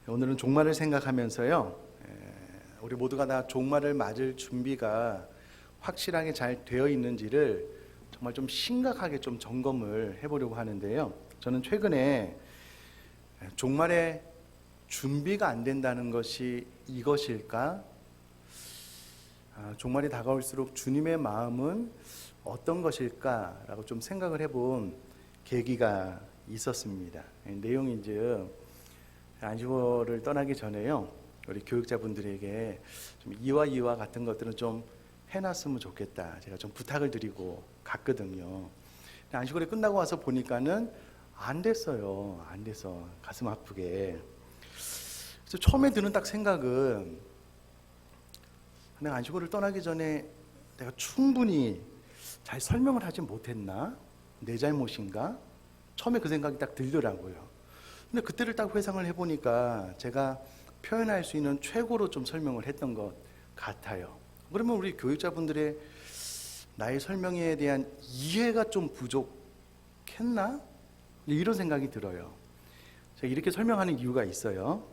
오늘은 종말을 생각하면서요, 우리 모두가 다 종말을 맞을 준비가 확실하게 잘 되어 있는지를 정말 좀 심각하게 좀 점검을 해보려고 하는데요. 저는 최근에 종말에 준비가 안 된다는 것이 이것일까? 종말이 다가올수록 주님의 마음은 어떤 것일까라고 좀 생각을 해본 계기가 있었습니다. 내용인즉 안식월을 떠나기 전에요, 우리 교육자분들에게 좀 이와 같은 것들은 좀 해놨으면 좋겠다, 제가 좀 부탁을 드리고 갔거든요. 안식월이 끝나고 와서 보니까는 안 됐어요. 안 돼서 가슴 아프게. 그래서 처음에 드는 딱 생각은, 내가 안식월을 떠나기 전에 내가 충분히 잘 설명을 하지 못했나? 내 잘못인가? 처음에 그 생각이 딱 들더라고요. 근데 그때를 딱 회상을 해보니까 제가 표현할 수 있는 최고로 좀 설명을 했던 것 같아요. 그러면 우리 교육자분들의 나의 설명에 대한 이해가 좀 부족했나? 이런 생각이 들어요. 제가 이렇게 설명하는 이유가 있어요.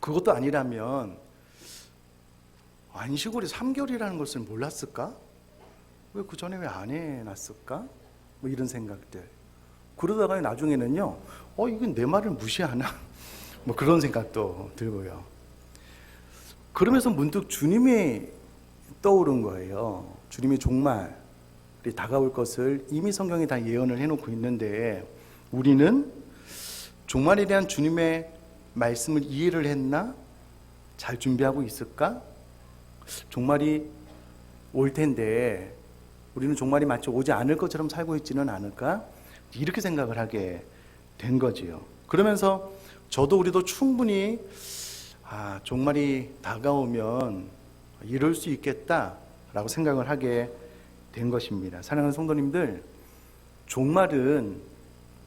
그것도 아니라면 안식월이 3개월이라는 것을 몰랐을까? 왜 그 전에 왜 안 해놨을까? 뭐 이런 생각들. 그러다가 나중에는요, 이건 내 말을 무시하나? 뭐 그런 생각도 들고요. 그러면서 문득 주님이 떠오른 거예요. 주님의 종말이 다가올 것을 이미 성경에 다 예언을 해놓고 있는데, 우리는 종말에 대한 주님의 말씀을 이해를 했나? 잘 준비하고 있을까? 종말이 올 텐데 우리는 종말이 마치 오지 않을 것처럼 살고 있지는 않을까? 이렇게 생각을 하게 된 거지요. 그러면서 저도 우리도 충분히 종말이 다가오면 이럴 수 있겠다라고 생각을 하게 된 것입니다. 사랑하는 성도님들, 종말은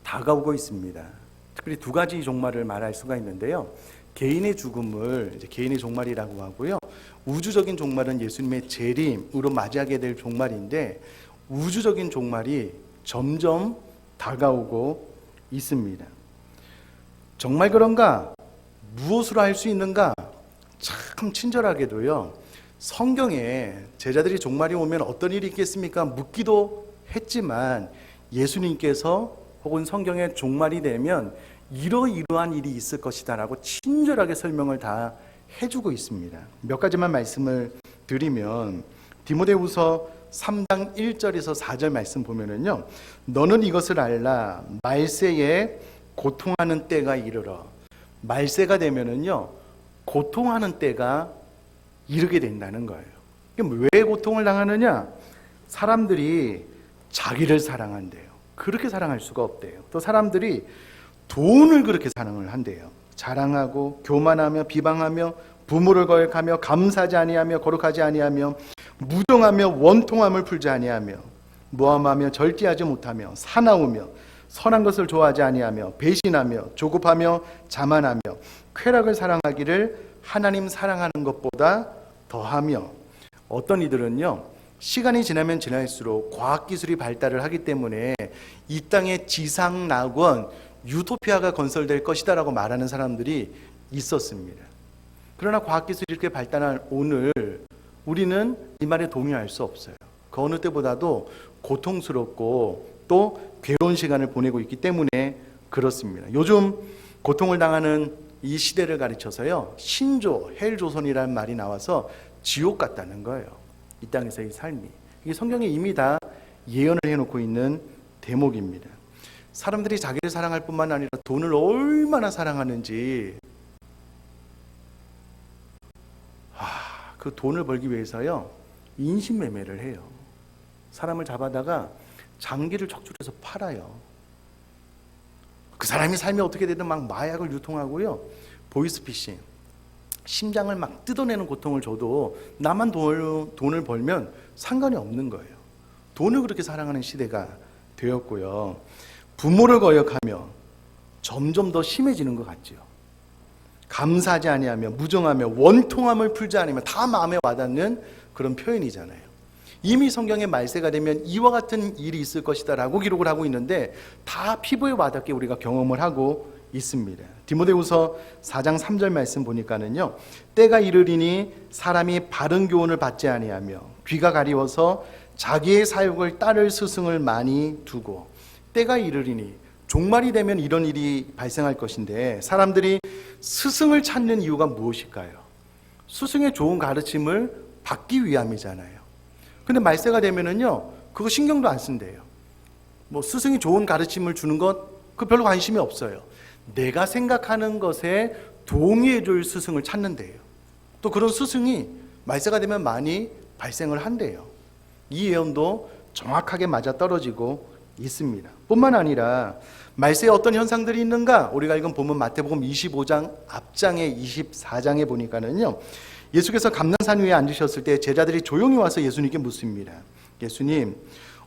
다가오고 있습니다. 특별히 두 가지 종말을 말할 수가 있는데요. 개인의 죽음을 이제 개인의 종말이라고 하고요. 우주적인 종말은 예수님의 재림으로 맞이하게 될 종말인데, 우주적인 종말이 점점 다가오고 있습니다. 정말 그런가? 무엇으로 할 수 있는가? 참 친절하게도요, 성경에 제자들이 종말이 오면 어떤 일이 있겠습니까? 묻기도 했지만 예수님께서 혹은 성경에 종말이 되면 이러이러한 일이 있을 것이다 라고 친절하게 설명을 다 해주고 있습니다. 몇 가지만 말씀을 드리면, 디모데후서 3장 1절에서 4절 말씀 보면은요, 너는 이것을 알라, 말세에 고통하는 때가 이르러. 말세가 되면은요, 고통하는 때가 이르게 된다는 거예요. 왜 고통을 당하느냐? 사람들이 자기를 사랑한대요. 그렇게 사랑할 수가 없대요. 또 사람들이 돈을 그렇게 사랑을 한대요. 자랑하고 교만하며 비방하며 부모를 거역하며 감사하지 아니하며 거룩하지 아니하며 무정하며 원통함을 풀지 아니하며 모함하며 절제하지 못하며 사나우며 선한 것을 좋아하지 아니하며 배신하며 조급하며 자만하며 쾌락을 사랑하기를 하나님 사랑하는 것보다 더하며. 어떤 이들은요, 시간이 지나면 지날수록 과학기술이 발달을 하기 때문에 이 땅의 지상낙원 유토피아가 건설될 것이다 라고 말하는 사람들이 있었습니다. 그러나 과학기술이 이렇게 발달한 오늘, 우리는 이 말에 동의할 수 없어요. 그 어느 때보다도 고통스럽고 또 괴로운 시간을 보내고 있기 때문에 그렇습니다. 요즘 고통을 당하는 이 시대를 가르쳐서요, 신조, 헬조선이라는 말이 나와서 지옥 같다는 거예요. 이 땅에서의 삶이. 이게 성경에 이미 다 예언을 해놓고 있는 대목입니다. 사람들이 자기를 사랑할 뿐만 아니라 돈을 얼마나 사랑하는지, 그 돈을 벌기 위해서요, 인신매매를 해요. 사람을 잡아다가 장기를 척출해서 팔아요. 그 사람이 삶이 어떻게 되든 막 마약을 유통하고요, 보이스피싱, 심장을 막 뜯어내는 고통을 줘도 나만 돈을 벌면 상관이 없는 거예요. 돈을 그렇게 사랑하는 시대가 되었고요. 부모를 거역하며 점점 더 심해지는 것 같죠. 감사하지 아니하며 무정하며 원통함을 풀지 않으며, 다 마음에 와닿는 그런 표현이잖아요. 이미 성경의 말세가 되면 이와 같은 일이 있을 것이다 라고 기록을 하고 있는데, 다 피부에 와닿게 우리가 경험을 하고 있습니다. 디모데후서 4장 3절 말씀 보니까는요, 때가 이르리니 사람이 바른 교훈을 받지 아니하며 귀가 가리워서 자기의 사욕을 따를 스승을 많이 두고, 때가 이르리니 종말이 되면 이런 일이 발생할 것인데, 사람들이 스승을 찾는 이유가 무엇일까요? 스승의 좋은 가르침을 받기 위함이잖아요. 근데 말세가 되면은요, 그거 신경도 안 쓴대요. 뭐 스승이 좋은 가르침을 주는 것 그 별로 관심이 없어요. 내가 생각하는 것에 동의해 줄 스승을 찾는데요. 또 그런 스승이 말세가 되면 많이 발생을 한대요. 이 예언도 정확하게 맞아떨어지고 있습니다. 뿐만 아니라 말세에 어떤 현상들이 있는가? 우리가 읽은 본문 마태복음 25장 앞장에 24장에 보니까는요, 예수께서 감난산 위에 앉으셨을 때 제자들이 조용히 와서 예수님께 묻습니다. 예수님,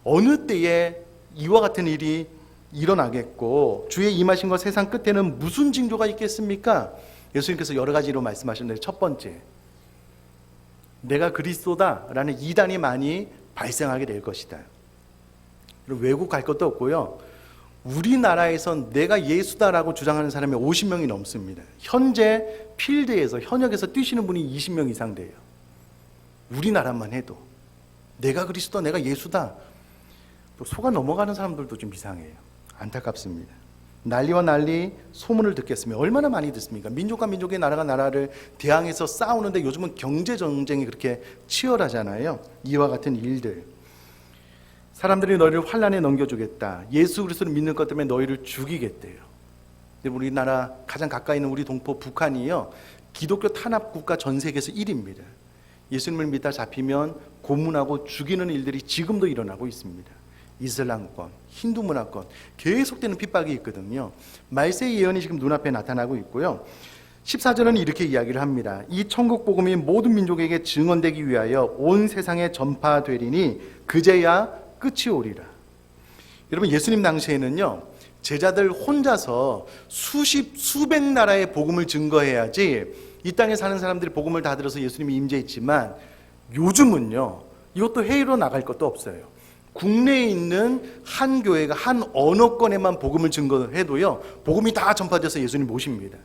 어느 때에 이와 같은 일이 일어나겠고 주의 임하신 것 세상 끝에는 무슨 징조가 있겠습니까? 예수님께서 여러 가지로 말씀하셨는데, 첫 번째, 내가 그리스도다라는 이단이 많이 발생하게 될 것이다. 외국 갈 것도 없고요, 우리나라에선 내가 예수다라고 주장하는 사람이 50명이 넘습니다. 현재 필드에서, 현역에서 뛰시는 분이 20명 이상 돼요. 우리나라만 해도 내가 그리스도, 내가 예수다, 또 속아 넘어가는 사람들도 좀 이상해요. 안타깝습니다. 난리와 난리 소문을 듣겠으면 얼마나 많이 듣습니까? 민족과 민족의, 나라가 나라를 대항해서 싸우는데 요즘은 경제 전쟁이 그렇게 치열하잖아요. 이와 같은 일들, 사람들이 너희를 환난에 넘겨주겠다, 예수 그리스도를 믿는 것 때문에 너희를 죽이겠대요. 근데 우리나라 가장 가까이 있는 우리 동포 북한이요, 기독교 탄압 국가 전 세계에서 1위입니다. 예수님을 믿다 잡히면 고문하고 죽이는 일들이 지금도 일어나고 있습니다. 이슬람권, 힌두 문화권 계속되는 핍박이 있거든요. 말세의 예언이 지금 눈앞에 나타나고 있고요. 14절은 이렇게 이야기를 합니다. 이 천국 복음이 모든 민족에게 증언되기 위하여 온 세상에 전파되리니 그제야 끝이 오리라. 여러분, 예수님 당시에는요, 제자들 혼자서 수백 나라의 복음을 증거해야지 이 땅에 사는 사람들이 복음을 다 들어서 예수님이 임재했지만, 요즘은요, 이것도 해외로 나갈 것도 없어요. 국내에 있는 한 교회가 한 언어권에만 복음을 증거해도요, 복음이 다 전파돼서 예수님 모십니다.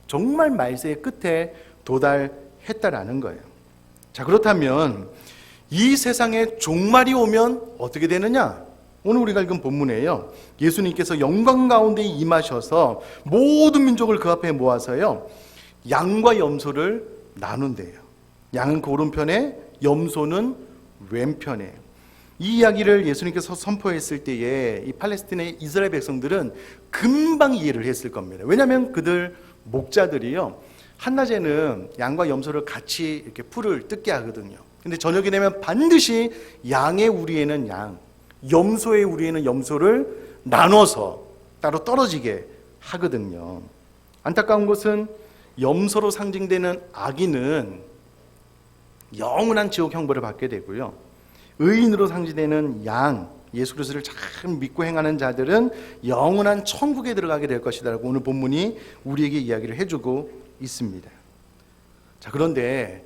정말 말세의 끝에 도달했다라는 거예요. 자, 그렇다면 이 세상에 종말이 오면 어떻게 되느냐? 오늘 우리가 읽은 본문에요, 예수님께서 영광 가운데 임하셔서 모든 민족을 그 앞에 모아서요, 양과 염소를 나눈대요. 양은 그 오른편에, 염소는 왼편에. 이 이야기를 예수님께서 선포했을 때에 이 팔레스틴의 이스라엘 백성들은 금방 이해를 했을 겁니다. 왜냐하면 그들 목자들이요, 한낮에는 양과 염소를 같이 이렇게 풀을 뜯게 하거든요. 근데 저녁이 되면 반드시 양의 우리에는 양, 염소의 우리에는 염소를 나눠서 따로 떨어지게 하거든요. 안타까운 것은 염소로 상징되는 아기는 영원한 지옥 형벌을 받게 되고요, 의인으로 상징되는 양, 예수 그리스도를 참 믿고 행하는 자들은 영원한 천국에 들어가게 될 것이다라고 오늘 본문이 우리에게 이야기를 해주고 있습니다. 자, 그런데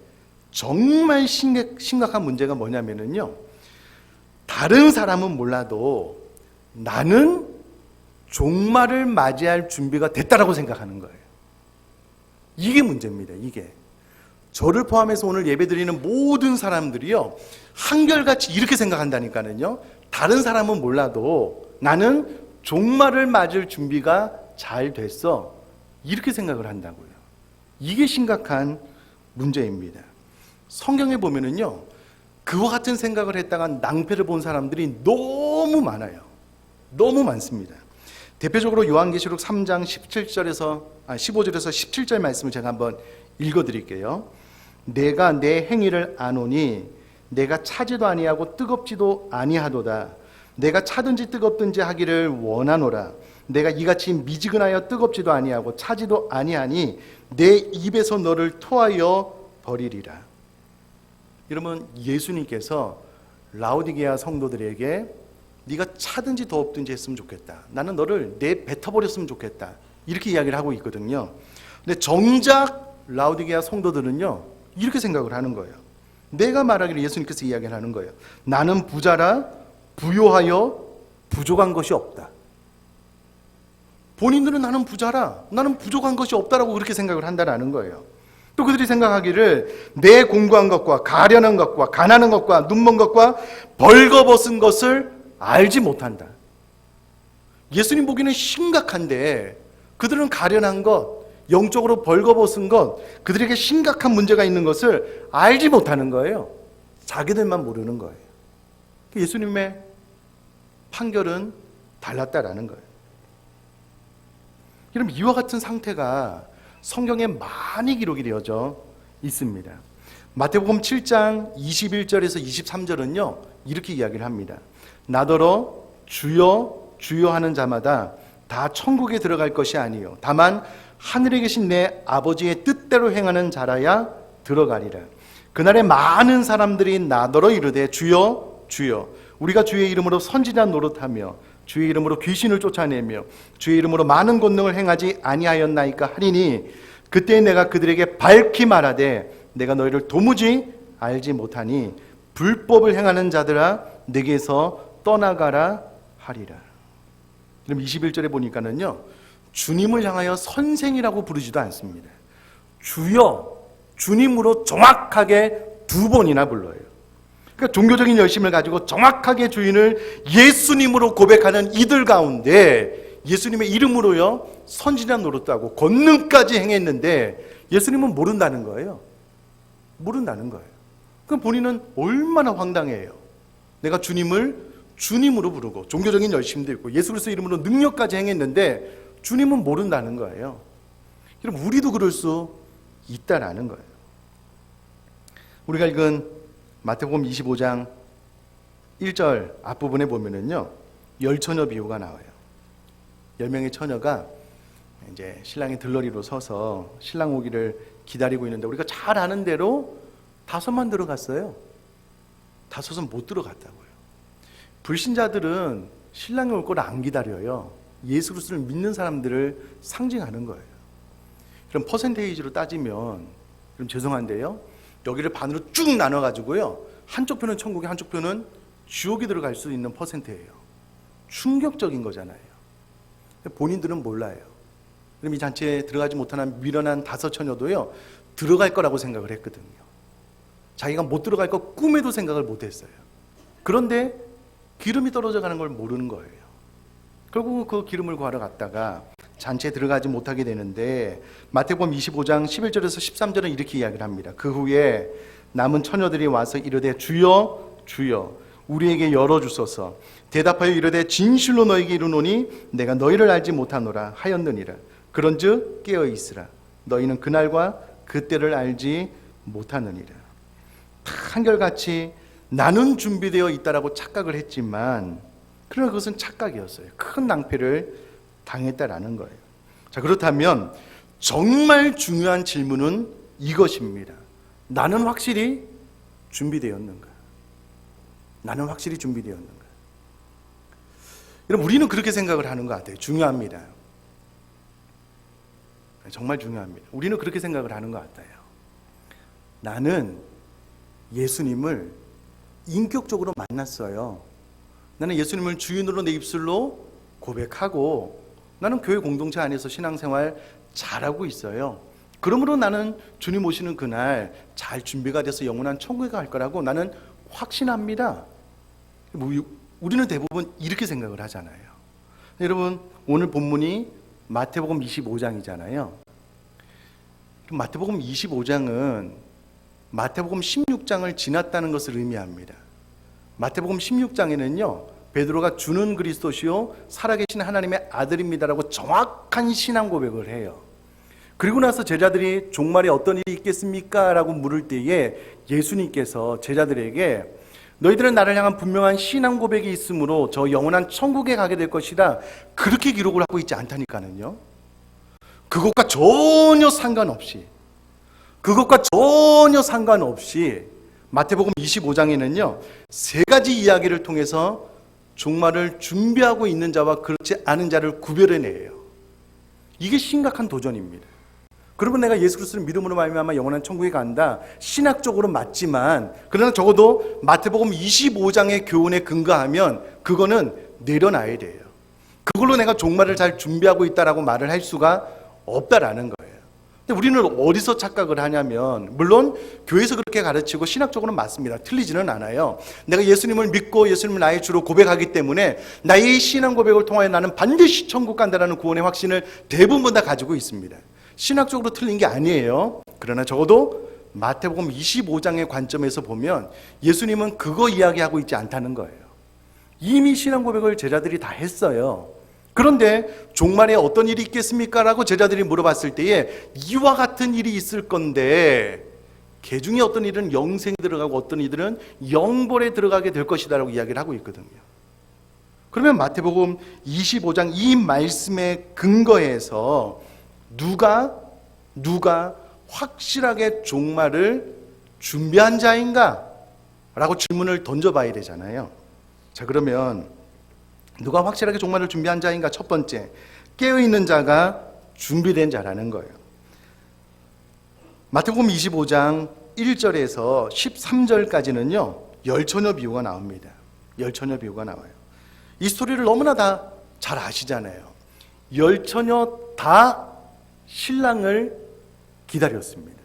정말 심각한 문제가 뭐냐면요, 다른 사람은 몰라도 나는 종말을 맞이할 준비가 됐다라고 생각하는 거예요. 이게 문제입니다. 이게 저를 포함해서 오늘 예배드리는 모든 사람들이요, 한결같이 이렇게 생각한다니까요. 다른 사람은 몰라도 나는 종말을 맞을 준비가 잘 됐어, 이렇게 생각을 한다고요. 이게 심각한 문제입니다. 성경에 보면은요, 그와 같은 생각을 했다가 낭패를 본 사람들이 너무 많아요. 너무 많습니다. 대표적으로 요한계시록 3장 15절에서 17절 말씀을 제가 한번 읽어드릴게요. 내가 내 행위를 아노니 내가 차지도 아니하고 뜨겁지도 아니하도다. 내가 차든지 뜨겁든지 하기를 원하노라. 내가 이같이 미지근하여 뜨겁지도 아니하고 차지도 아니하니 내 입에서 너를 토하여 버리리라. 여러분, 예수님께서 라오디게아 성도들에게 네가 차든지 더웠든지 했으면 좋겠다, 나는 너를 내뱉어버렸으면 좋겠다, 이렇게 이야기를 하고 있거든요. 근데 정작 라오디게아 성도들은요, 이렇게 생각을 하는 거예요. 내가 말하기를, 예수님께서 이야기를 하는 거예요. 나는 부자라 부요하여 부족한 것이 없다. 본인들은 나는 부자라, 나는 부족한 것이 없다라고 그렇게 생각을 한다는 거예요. 또 그들이 생각하기를 내 공부한 것과 가련한 것과 가난한 것과 눈먼 것과 벌거벗은 것을 알지 못한다. 예수님 보기에는 심각한데 그들은 가련한 것, 영적으로 벌거벗은 것, 그들에게 심각한 문제가 있는 것을 알지 못하는 거예요. 자기들만 모르는 거예요. 예수님의 판결은 달랐다라는 거예요. 여러분, 이와 같은 상태가 성경에 많이 기록이 되어져 있습니다. 마태복음 7장 21절에서 23절은요 이렇게 이야기를 합니다. 나더러 주여 주여 하는 자마다 다 천국에 들어갈 것이 아니요 다만 하늘에 계신 내 아버지의 뜻대로 행하는 자라야 들어가리라. 그날에 많은 사람들이 나더러 이르되 주여 주여 우리가 주의 이름으로 선지자 노릇하며 주의 이름으로 귀신을 쫓아내며 주의 이름으로 많은 권능을 행하지 아니하였나이까 하리니 그때 내가 그들에게 밝히 말하되 내가 너희를 도무지 알지 못하니 불법을 행하는 자들아 내게서 떠나가라 하리라. 그럼 21절에 보니까는요 주님을 향하여 선생이라고 부르지도 않습니다. 주여 주님으로 정확하게 2번이나 불러요. 그러니까 종교적인 열심을 가지고 정확하게 주인을 예수님으로 고백하는 이들 가운데 예수님의 이름으로요 선지자 노릇도 하고 권능까지 행했는데 예수님은 모른다는 거예요. 모른다는 거예요. 그럼 본인은 얼마나 황당해요. 내가 주님을 주님으로 부르고 종교적인 열심도 있고 예수 그리스도 이름으로 능력까지 행했는데 주님은 모른다는 거예요. 여러분, 우리도 그럴 수 있다라는 거예요. 우리가 읽은 마태복음 25장 1절 앞부분에 보면은요 10처녀 비유가 나와요. 10명의 처녀가 이제 신랑의 들러리로 서서 신랑 오기를 기다리고 있는데 우리가 잘 아는 대로 5만 들어갔어요. 5은 못 들어갔다고요. 불신자들은 신랑이 올 걸 안 기다려요. 예수 그리스도를 믿는 사람들을 상징하는 거예요. 그럼 퍼센테이지로 따지면 그럼 죄송한데요. 여기를 반으로 쭉 나눠가지고요. 한쪽 편은 천국에 한쪽 편은 지옥에 들어갈 수 있는 퍼센트예요. 충격적인 거잖아요. 본인들은 몰라요. 그럼 이 잔치에 들어가지 못하는 미련한 5처녀도요. 들어갈 거라고 생각을 했거든요. 자기가 못 들어갈 거 꿈에도 생각을 못했어요. 그런데 기름이 떨어져 가는 걸 모르는 거예요. 결국 그 기름을 구하러 갔다가 잔치에 들어가지 못하게 되는데 마태복음 25장 11절에서 13절은 이렇게 이야기를 합니다. 그 후에 남은 처녀들이 와서 이르되 주여 주여 우리에게 열어주소서. 대답하여 이르되 진실로 너희에게 이르노니 내가 너희를 알지 못하노라 하였느니라. 그런즉 깨어 있으라. 너희는 그날과 그때를 알지 못하느니라. 한결같이 나는 준비되어 있다라고 착각을 했지만 그러나 그것은 착각이었어요. 큰 낭패를 당했다라는 거예요. 자, 그렇다면 정말 중요한 질문은 이것입니다. 나는 확실히 준비되었는가? 나는 확실히 준비되었는가? 여러분, 우리는 그렇게 생각을 하는 것 같아요. 중요합니다. 정말 중요합니다. 우리는 그렇게 생각을 하는 것 같아요. 나는 예수님을 인격적으로 만났어요. 나는 예수님을 주인으로 내 입술로 고백하고 나는 교회 공동체 안에서 신앙생활 잘하고 있어요. 그러므로 나는 주님 오시는 그날 잘 준비가 돼서 영원한 천국에 갈 거라고 나는 확신합니다. 우리는 대부분 이렇게 생각을 하잖아요. 여러분, 오늘 본문이 마태복음 25장이잖아요. 마태복음 25장은 마태복음 16장을 지났다는 것을 의미합니다. 마태복음 16장에는요 베드로가 주는 그리스도시요 살아계신 하나님의 아들입니다라고 정확한 신앙 고백을 해요. 그리고 나서 제자들이 종말에 어떤 일이 있겠습니까? 라고 물을 때에 예수님께서 제자들에게 너희들은 나를 향한 분명한 신앙 고백이 있으므로 저 영원한 천국에 가게 될 것이다, 그렇게 기록을 하고 있지 않다니까는요. 그것과 전혀 상관없이 마태복음 25장에는요 3가지 이야기를 통해서 종말을 준비하고 있는 자와 그렇지 않은 자를 구별해내요. 이게 심각한 도전입니다. 그러면 내가 예수 그리스도를 믿음으로 말미암아 영원한 천국에 간다, 신학적으로 맞지만 그러나 적어도 마태복음 25장의 교훈에 근거하면 그거는 내려놔야 돼요. 그걸로 내가 종말을 잘 준비하고 있다라고 말을 할 수가 없다라는 거예요. 근데 우리는 어디서 착각을 하냐면, 물론 교회에서 그렇게 가르치고 신학적으로는 맞습니다. 틀리지는 않아요. 내가 예수님을 믿고 예수님을 나의 주로 고백하기 때문에 나의 신앙 고백을 통하여 나는 반드시 천국 간다라는 구원의 확신을 대부분 다 가지고 있습니다. 신학적으로 틀린 게 아니에요. 그러나 적어도 마태복음 25장의 관점에서 보면 예수님은 그거 이야기하고 있지 않다는 거예요. 이미 신앙 고백을 제자들이 다 했어요. 그런데 종말에 어떤 일이 있겠습니까? 라고 제자들이 물어봤을 때에 이와 같은 일이 있을 건데, 그 중에 어떤 일은 영생에 들어가고 어떤 이들은 영벌에 들어가게 될 것이다 라고 이야기를 하고 있거든요. 그러면 마태복음 25장 이 말씀에 근거해서 누가 확실하게 종말을 준비한 자인가? 라고 질문을 던져봐야 되잖아요. 자, 그러면 누가 확실하게 종말을 준비한 자인가? 첫 번째, 깨어있는 자가 준비된 자라는 거예요. 마태복음 25장 1절에서 13절까지는요 열처녀 비유가 나옵니다. 열처녀 비유가 나와요. 이 스토리를 너무나 다 잘 아시잖아요. 열처녀 다 신랑을 기다렸습니다.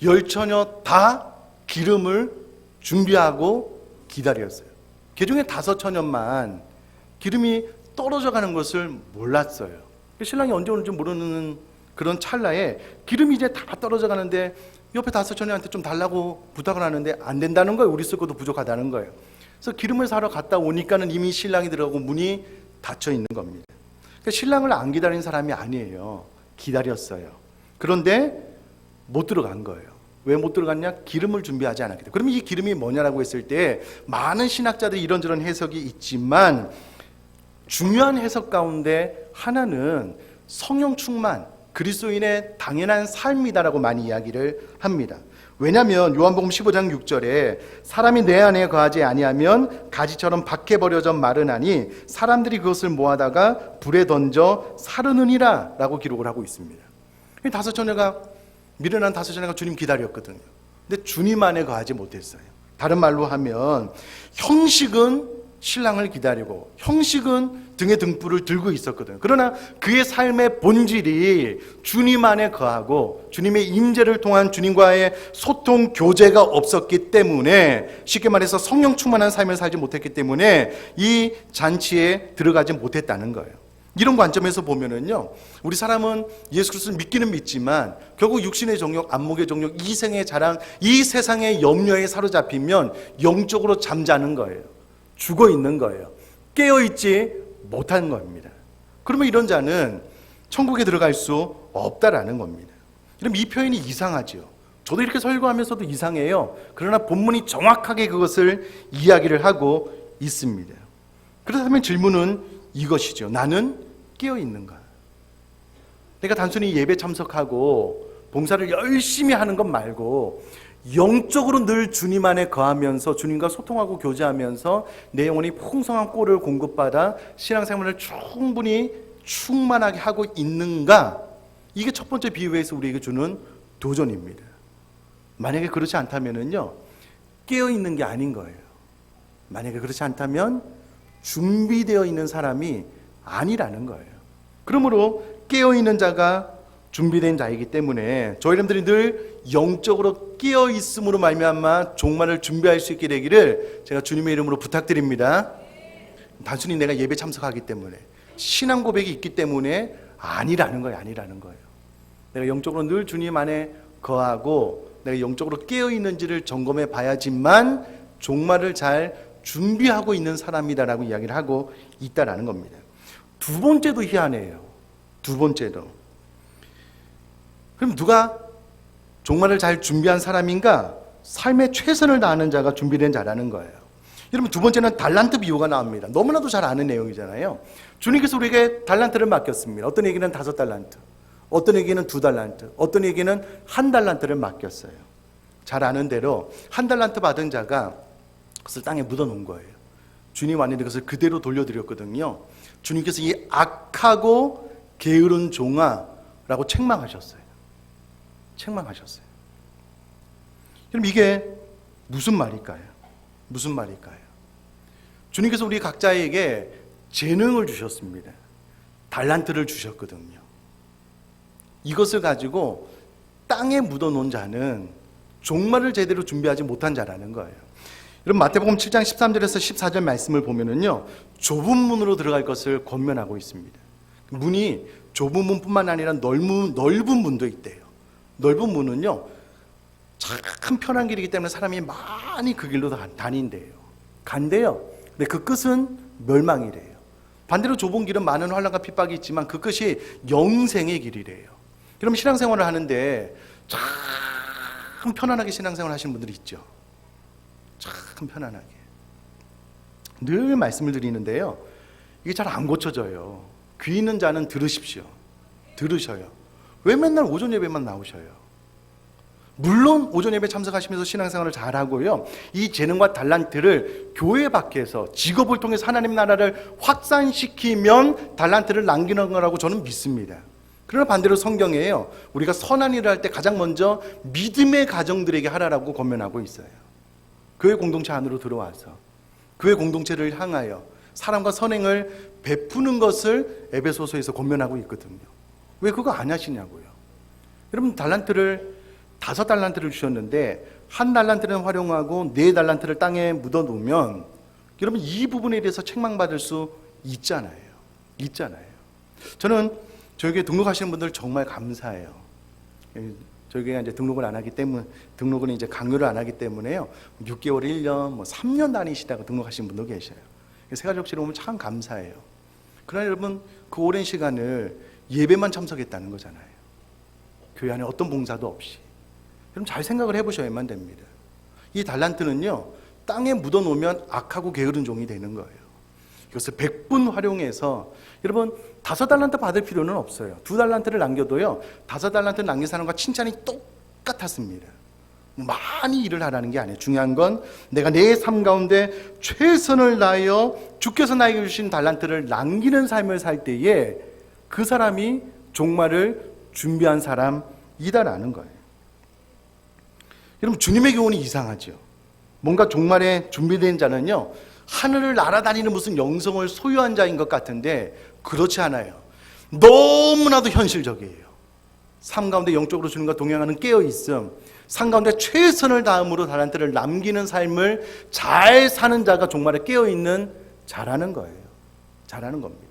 열처녀 다 기름을 준비하고 기다렸어요. 그 중에 5처녀만 기름이 떨어져 가는 것을 몰랐어요. 신랑이 언제 오는지 모르는 그런 찰나에 기름이 이제 다 떨어져 가는데 옆에 5처녀한테 좀 달라고 부탁을 하는데 안 된다는 거예요. 우리 쓸 것도 부족하다는 거예요. 그래서 기름을 사러 갔다 오니까는 이미 신랑이 들어가고 문이 닫혀 있는 겁니다. 그러니까 신랑을 안 기다린 사람이 아니에요. 기다렸어요. 그런데 못 들어간 거예요. 왜 못 들어갔냐? 기름을 준비하지 않았기 때문에. 그러면 이 기름이 뭐냐라고 했을 때 많은 신학자들이 이런저런 해석이 있지만 중요한 해석 가운데 하나는 성령 충만, 그리스도인의 당연한 삶이다라고 많이 이야기를 합니다. 왜냐하면 요한복음 15장 6절에 사람이 내 안에 거하지 아니하면 가지처럼 밖에 버려져 마르나니 사람들이 그것을 모아다가 불에 던져 사르느니라 라고 기록을 하고 있습니다. 5처녀가 미련한 5처녀가 주님 기다렸거든요. 근데 주님 안에 거하지 못했어요. 다른 말로 하면 형식은 신랑을 기다리고 형식은 등에 등불을 들고 있었거든요. 그러나 그의 삶의 본질이 주님 안에 거하고 주님의 임재를 통한 주님과의 소통 교제가 없었기 때문에, 쉽게 말해서 성령 충만한 삶을 살지 못했기 때문에 이 잔치에 들어가지 못했다는 거예요. 이런 관점에서 보면은요, 우리 사람은 예수 그리스도를 믿기는 믿지만 결국 육신의 정욕, 안목의 정욕, 이생의 자랑, 이 세상의 염려에 사로잡히면 영적으로 잠자는 거예요. 죽어 있는 거예요. 깨어있지 못한 겁니다. 그러면 이런 자는 천국에 들어갈 수 없다라는 겁니다. 그럼 이 표현이 이상하죠. 저도 이렇게 설교하면서도 이상해요. 그러나 본문이 정확하게 그것을 이야기를 하고 있습니다. 그렇다면 질문은 이것이죠. 나는 깨어있는가? 내가 단순히 예배 참석하고 봉사를 열심히 하는 것 말고 영적으로 늘 주님 안에 거하면서 주님과 소통하고 교제하면서 내 영혼이 풍성한 꼴을 공급받아 신앙생활을 충분히 충만하게 하고 있는가? 이게 첫 번째 비유에서 우리에게 주는 도전입니다. 만약에 그렇지 않다면요, 깨어있는 게 아닌 거예요. 만약에 그렇지 않다면 준비되어 있는 사람이 아니라는 거예요. 그러므로 깨어있는 자가 준비된 자이기 때문에 저희 여러분들이 늘 영적으로 깨어있음으로 말미암아 종말을 준비할 수 있게 되기를 제가 주님의 이름으로 부탁드립니다. 단순히 내가 예배 참석하기 때문에, 신앙 고백이 있기 때문에 아니라는 거예요. 아니라는 거예요. 내가 영적으로 늘 주님 안에 거하고 내가 영적으로 깨어있는지를 점검해 봐야지만 종말을 잘 준비하고 있는 사람이다라고 이야기를 하고 있다라는 겁니다. 두 번째도 희한해요. 두 번째도. 그럼 누가 종말을 잘 준비한 사람인가? 삶의 최선을 다하는 자가 준비된 자라는 거예요. 여러분, 두 번째는 달란트 비유가 나옵니다. 너무나도 잘 아는 내용이잖아요. 주님께서 우리에게 달란트를 맡겼습니다. 어떤 에게는 5달란트, 어떤 에게는 2달란트, 어떤 에게는 1달란트를 맡겼어요. 잘 아는 대로 1달란트 받은 자가 그것을 땅에 묻어놓은 거예요. 주님 왔는데 그것을 그대로 돌려드렸거든요. 주님께서 이 악하고 게으른 종아 라고 책망하셨어요. 책망하셨어요. 그럼 이게 무슨 말일까요? 무슨 말일까요? 주님께서 우리 각자에게 재능을 주셨습니다. 달란트를 주셨거든요. 이것을 가지고 땅에 묻어놓은 자는 종말을 제대로 준비하지 못한 자라는 거예요. 여러분 마태복음 7장 13절에서 14절 말씀을 보면은요, 좁은 문으로 들어갈 것을 권면하고 있습니다. 문이 좁은 문뿐만 아니라 넓은 문도 있대요. 넓은 문은요, 참 편한 길이기 때문에 사람이 많이 그 길로 다닌대요. 간대요. 근데 그 끝은 멸망이래요. 반대로 좁은 길은 많은 환난과 핍박이 있지만 그 끝이 영생의 길이래요. 그럼 신앙생활을 하는데 참 편안하게 신앙생활 하시는 분들이 있죠. 참 편안하게. 늘 말씀을 드리는데요, 이게 잘 안 고쳐져요. 귀 있는 자는 들으십시오. 들으셔요. 왜 맨날 오전 예배만 나오셔요? 물론 오전 예배 참석하시면서 신앙생활을 잘하고요, 이 재능과 달란트를 교회 밖에서 직업을 통해서 하나님 나라를 확산시키면 달란트를 남기는 거라고 저는 믿습니다. 그러나 반대로 성경에요, 우리가 선한 일을 할 때 가장 먼저 믿음의 가정들에게 하라라고 권면하고 있어요. 교회 공동체 안으로 들어와서 교회 공동체를 향하여 사랑과 선행을 베푸는 것을 에베소서에서 권면하고 있거든요. 왜 그거 안 하시냐고요. 여러분, 5달란트를 주셨는데 1달란트는 활용하고 4달란트를 땅에 묻어놓으면 여러분 이 부분에 대해서 책망받을 수 있잖아요. 저는 저희 교회 등록하시는 분들 정말 감사해요. 저희 교회가 이제 등록은 이제 강요를 안 하기 때문에요, 6개월, 1년, 3년 다니시다가 등록하신 분도 계셔요. 세가족실 오면 참 감사해요. 그러나 여러분, 그 오랜 시간을 예배만 참석했다는 거잖아요. 교회 안에 어떤 봉사도 없이. 여러분 잘 생각을 해보셔야만 됩니다. 이 달란트는요, 땅에 묻어놓으면 악하고 게으른 종이 되는 거예요. 이것을 100분 활용해서 여러분 5달란트 받을 필요는 없어요. 2달란트를 남겨도요, 5달란트 남긴 사람과 칭찬이 똑같았습니다. 많이 일을 하라는 게 아니에요. 중요한 건 내가 내 삶 가운데 최선을 다하여 주께서 나에게 주신 달란트를 남기는 삶을 살 때에 그 사람이 종말을 준비한 사람이다라는 거예요. 여러분, 주님의 교훈이 이상하죠. 뭔가 종말에 준비된 자는요, 하늘을 날아다니는 무슨 영성을 소유한 자인 것 같은데 그렇지 않아요. 너무나도 현실적이에요. 삶 가운데 영적으로 주님과 동행하는 깨어있음, 삶 가운데 최선을 다함으로 달란트를 남기는 삶을 잘 사는 자가 종말에 깨어있는 자라는 거예요. 자라는 겁니다.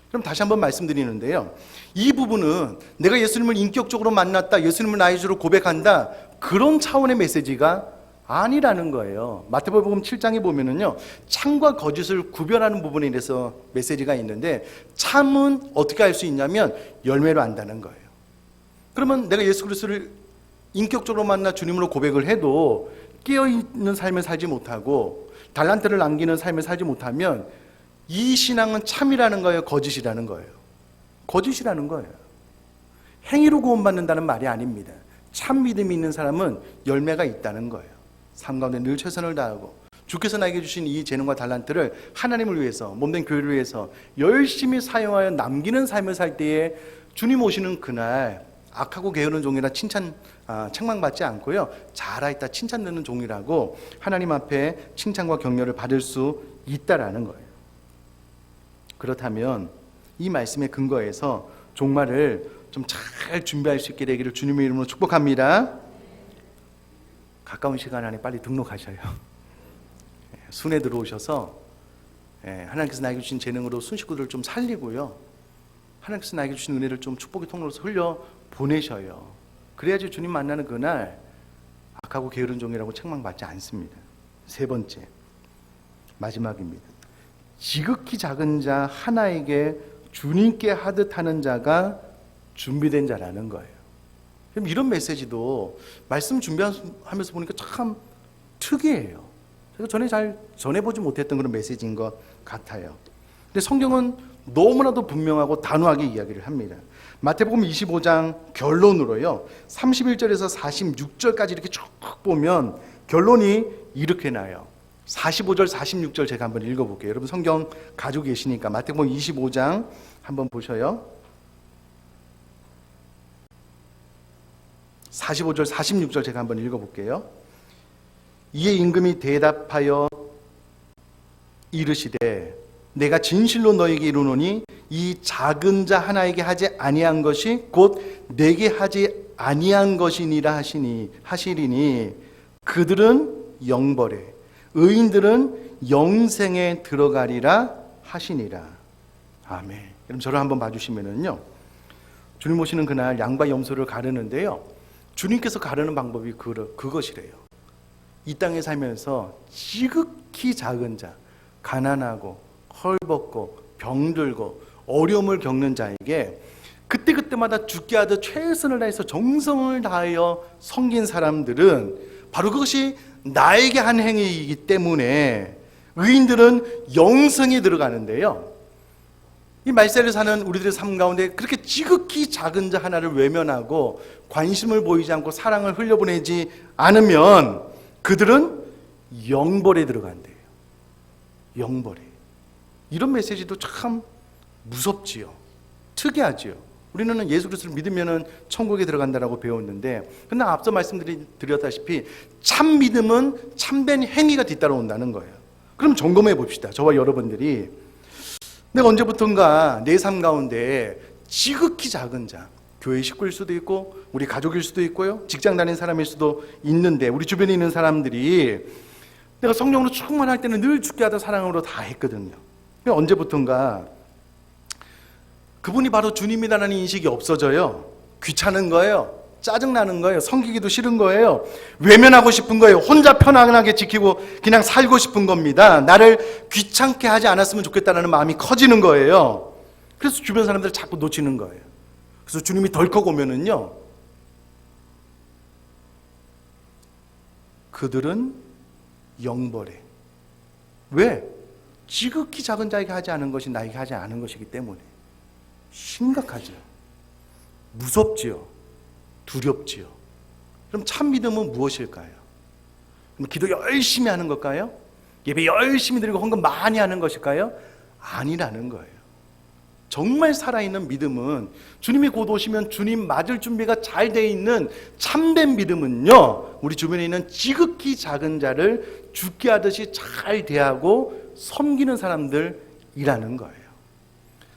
그럼 다시 한번 말씀드리는데요, 이 부분은 내가 예수님을 인격적으로 만났다, 예수님을 나의 주로 고백한다, 그런 차원의 메시지가 아니라는 거예요. 마태복음 7장에 보면은요, 참과 거짓을 구별하는 부분에 대해서 메시지가 있는데, 참은 어떻게 알 수 있냐면 열매로 안다는 거예요. 그러면 내가 예수 그리스도를 인격적으로 만나 주님으로 고백을 해도 깨어있는 삶을 살지 못하고 달란트를 남기는 삶을 살지 못하면 이 신앙은 참이라는 거예요, 거짓이라는 거예요? 거짓이라는 거예요. 행위로 구원받는다는 말이 아닙니다. 참 믿음이 있는 사람은 열매가 있다는 거예요. 삶 가운데 늘 최선을 다하고 주께서 나에게 주신 이 재능과 달란트를 하나님을 위해서, 몸된 교회를 위해서 열심히 사용하여 남기는 삶을 살 때에 주님 오시는 그날 악하고 게으른 종이라 책망받지 않고요, 잘하였다 칭찬 듣는 종이라고 하나님 앞에 칭찬과 격려를 받을 수 있다라는 거예요. 그렇다면 이 말씀의 근거에서 종말을 좀 잘 준비할 수 있게 되기를 주님의 이름으로 축복합니다. 가까운 시간 안에 빨리 등록하셔요. 순회 들어오셔서 하나님께서 나에게 주신 재능으로 순식구들을 좀 살리고요, 하나님께서 나에게 주신 은혜를 좀 축복의 통로로서 흘려 보내셔요. 그래야지 주님 만나는 그날 악하고 게으른 종이라고 책망받지 않습니다. 세 번째, 마지막입니다. 지극히 작은 자 하나에게 주님께 하듯 하는 자가 준비된 자라는 거예요. 그럼 이런 메시지도 말씀 준비하면서 보니까 참 특이해요. 제가 전에 잘 전해보지 못했던 그런 메시지인 것 같아요. 근데 성경은 너무나도 분명하고 단호하게 이야기를 합니다. 마태복음 25장 결론으로요, 31절에서 46절까지 이렇게 쭉 보면 결론이 이렇게 나요. 45절, 46절 제가 한번 읽어볼게요. 여러분 성경 가지고 계시니까 마태복음 25장 한번 보셔요. 45절, 46절 제가 한번 읽어볼게요. 이에 임금이 대답하여 이르시되 내가 진실로 너에게 이르노니 이 작은 자 하나에게 하지 아니한 것이 곧 내게 하지 아니한 것이니라 하시리니 그들은 영벌에 의인들은 영생에 들어가리라 하시니라. 아멘. 그럼 저를 한번 봐주시면은요, 주님 오시는 그날 양과 염소를 가르는데요, 주님께서 가르는 방법이 그것이래요. 이 땅에 살면서 지극히 작은 자, 가난하고 헐벗고 병들고 어려움을 겪는 자에게 그때그때마다 죽게 하듯 최선을 다해서 정성을 다하여 섬긴 사람들은 바로 그것이 나에게 한 행위이기 때문에 의인들은 영생에 들어가는데요, 이 말세를 사는 우리들의 삶 가운데 그렇게 지극히 작은 자 하나를 외면하고 관심을 보이지 않고 사랑을 흘려보내지 않으면 그들은 영벌에 들어간대요. 영벌에. 이런 메시지도 참 무섭지요. 특이하지요. 우리는 예수 그리스도를 믿으면 천국에 들어간다라고 배웠는데, 근데 앞서 말씀드렸다시피 참 믿음은 참된 행위가 뒤따라온다는 거예요. 그럼 점검해 봅시다. 저와 여러분들이 내가 언제부턴가 내 삶 가운데 지극히 작은 자, 교회 식구일 수도 있고 우리 가족일 수도 있고요, 직장 다니는 사람일 수도 있는데 우리 주변에 있는 사람들이 내가 성령으로 충만할 때는 늘 죽게 하다 사랑으로 다 했거든요. 언제부턴가 그분이 바로 주님이라는 인식이 없어져요. 귀찮은 거예요. 짜증나는 거예요. 섬기기도 싫은 거예요. 외면하고 싶은 거예요. 혼자 편안하게 지키고 그냥 살고 싶은 겁니다. 나를 귀찮게 하지 않았으면 좋겠다는 마음이 커지는 거예요. 그래서 주변 사람들을 자꾸 놓치는 거예요. 그래서 주님이 덜컥 오면은요, 그들은 영벌에. 왜? 지극히 작은 자에게 하지 않은 것이 나에게 하지 않은 것이기 때문에. 심각하죠. 무섭지요. 두렵지요. 그럼 참 믿음은 무엇일까요? 그럼 기도 열심히 하는 걸까요? 예배 열심히 드리고 헌금 많이 하는 것일까요? 아니라는 거예요. 정말 살아있는 믿음은, 주님이 곧 오시면 주님 맞을 준비가 잘 돼 있는 참된 믿음은요, 우리 주변에 있는 지극히 작은 자를 죽게 하듯이 잘 대하고 섬기는 사람들이라는 거예요.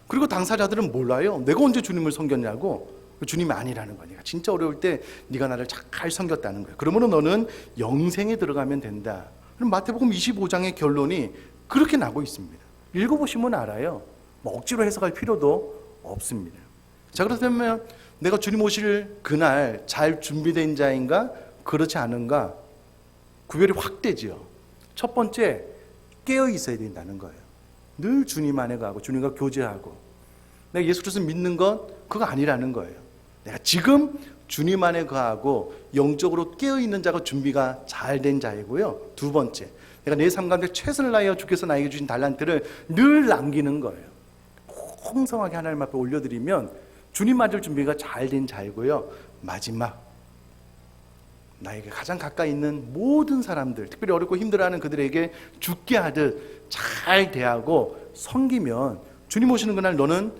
그리고 당사자들은 몰라요. 내가 언제 주님을 섬겼냐고. 주님이 아니라는 거야. 내가 진짜 어려울 때 네가 나를 잘 섬겼다는 거야. 그러므로 너는 영생에 들어가면 된다. 그럼 마태복음 25장의 결론이 그렇게 나고 있습니다. 읽어보시면 알아요. 뭐 억지로 해석할 필요도 없습니다. 자, 그렇다면 내가 주님 오실 그날 잘 준비된 자인가 그렇지 않은가 구별이 확 되지요. 첫 번째, 깨어 있어야 된다는 거예요. 늘 주님 안에 가고 주님과 교제하고, 내가 예수 그리스도 믿는 건 그거 아니라는 거예요. 내가 지금 주님 안에 거하고 영적으로 깨어있는 자가 준비가 잘 된 자이고요. 두 번째, 내가 내 삶 가운데 최선을 다하여 주께서 나에게 주신 달란트를 늘 남기는 거예요. 풍성하게 하나님 앞에 올려드리면 주님 맞을 준비가 잘 된 자이고요. 마지막, 나에게 가장 가까이 있는 모든 사람들, 특별히 어렵고 힘들어하는 그들에게 죽게 하듯 잘 대하고 섬기면 주님 오시는 그날 너는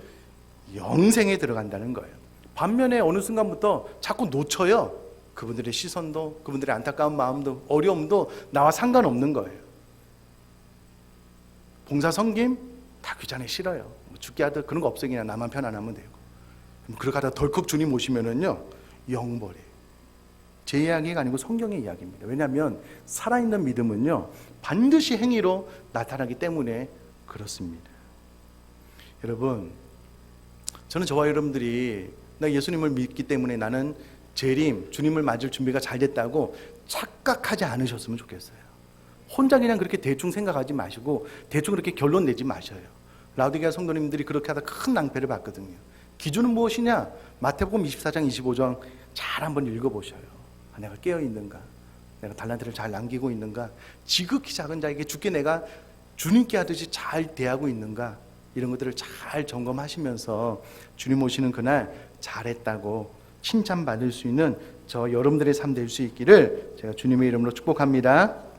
영생에 들어간다는 거예요. 반면에 어느 순간부터 자꾸 놓쳐요. 그분들의 시선도, 그분들의 안타까운 마음도, 어려움도 나와 상관없는 거예요. 봉사 섬김 다 귀찮아 싫어요. 죽게 하듯 그런 거 없어. 그냥 나만 편안하면 되고. 그렇게 하다 덜컥 주님 오시면은요, 영벌에. 제 이야기가 아니고 성경의 이야기입니다. 왜냐하면 살아있는 믿음은요, 반드시 행위로 나타나기 때문에 그렇습니다. 여러분, 저는 저와 여러분들이 나 예수님을 믿기 때문에 나는 재림, 주님을 맞을 준비가 잘 됐다고 착각하지 않으셨으면 좋겠어요. 혼자 그냥 그렇게 대충 생각하지 마시고 대충 그렇게 결론 내지 마셔요. 라우디게아 성도님들이 그렇게 하다 큰 낭패를 봤거든요. 기준은 무엇이냐? 마태복음 24장 25장 잘 한번 읽어보셔요. 내가 깨어있는가? 내가 달란트를 잘 남기고 있는가? 지극히 작은 자에게 주께 내가 주님께 하듯이 잘 대하고 있는가? 이런 것들을 잘 점검하시면서 주님 오시는 그날 잘했다고 칭찬받을 수 있는 저 여러분들의 삶 될 수 있기를 제가 주님의 이름으로 축복합니다.